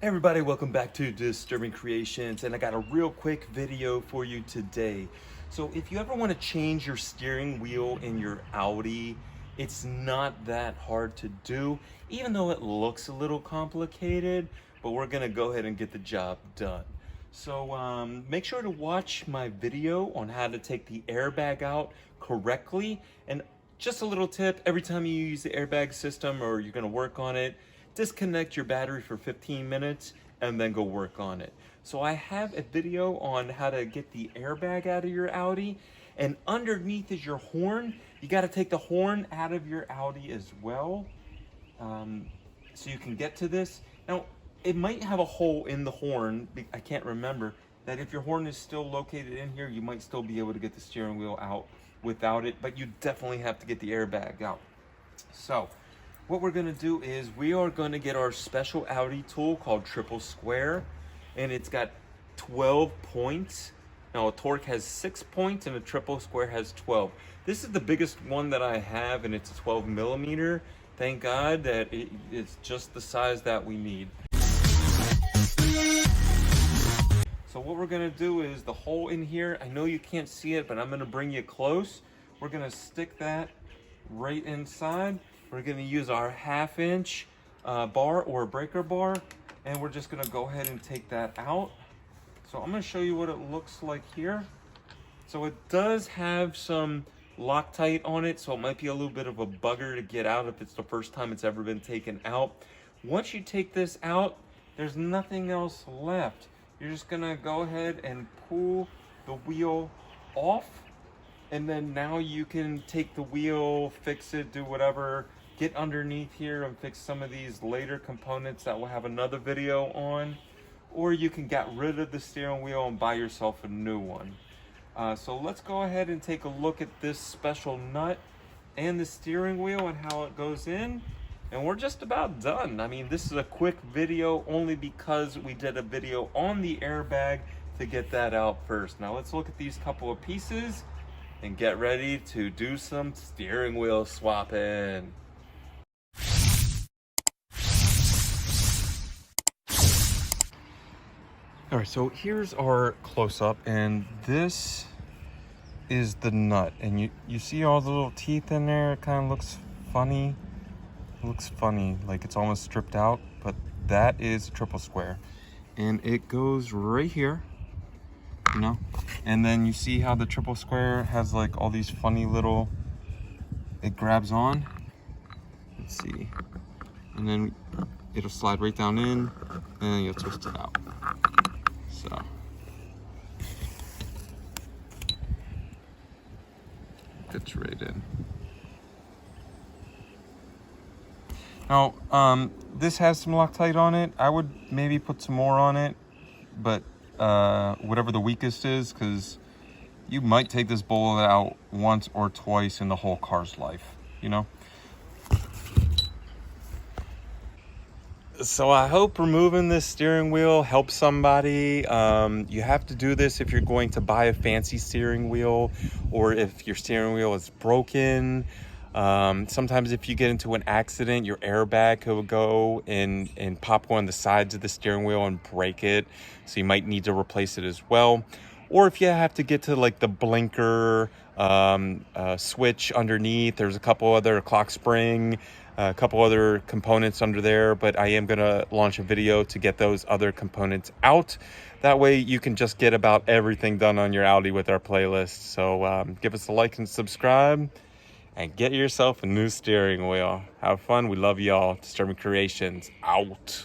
Hey everybody, welcome back to Disturbing Creations, and I got a real quick video for you today. So if you ever want to change your steering wheel in your Audi, it's not that hard to do, even though it looks a little complicated, but we're gonna go ahead and get the job done. So make sure to watch my video on how to take the airbag out correctly. And just a little tip, every time you use the airbag system or you're gonna work on it, disconnect your battery for 15 minutes and then go work on it. So I have a video on how to get the airbag out of your Audi, and underneath is your horn. You got to take the horn out of your Audi as well, so you can get to this. Now, it might have a hole in the horn, I can't remember, that if your horn is still located in here, you might still be able to get the steering wheel out without it, but you definitely have to get the airbag out. So what we're gonna do is we are gonna get our special Audi tool called triple square, and it's got 12 points. Now a torque has 6 points and a triple square has 12. This is the biggest one that I have, and it's a 12 millimeter. Thank God that it's just the size that we need. So what we're gonna do is the hole in here, I know you can't see it, but I'm gonna bring you close. We're gonna stick that right inside. We're going to use our 1/2 inch bar or breaker bar, and we're just going to go ahead and take that out. So I'm going to show you what it looks like here. So it does have some Loctite on it, so it might be a little bit of a bugger to get out if it's the first time it's ever been taken out. Once you take this out, there's nothing else left. You're just going to go ahead and pull the wheel off. And then now you can take the wheel, fix it, do whatever, get underneath here and fix some of these later components that we'll have another video on. Or you can get rid of the steering wheel and buy yourself a new one. So let's go ahead and take a look at this special nut and the steering wheel and how it goes in. And we're just about done. I mean, this is a quick video only because we did a video on the airbag to get that out first. Now let's look at these couple of pieces and get ready to do some steering wheel swapping. All right, so here's our close-up, and this is the nut, and you see all the little teeth in there. It kind of looks funny. It looks funny, like it's almost stripped out, but that is a triple square, and it goes right here. You know, and then you see how the triple square has like all these funny little, it grabs on, let's see, and then it'll slide right down in, and then you'll twist it out. So fits right in. Now this has some Loctite on it. I would maybe put some more on it, but whatever the weakest is, because you might take this bullet out once or twice in the whole car's life, you know. So I hope removing this steering wheel helps somebody. You have to do this if you're going to buy a fancy steering wheel, or if your steering wheel is broken. Sometimes if you get into an accident, your airbag could go and pop one of the sides of the steering wheel and break it. So you might need to replace it as well. Or if you have to get to like the blinker switch underneath, there's a couple other clock spring, a couple other components under there, but I am gonna launch a video to get those other components out. That way you can just get about everything done on your Audi with our playlist. So give us a like and subscribe, and get yourself a new steering wheel. Have fun. We love y'all. Disturbing Creations out.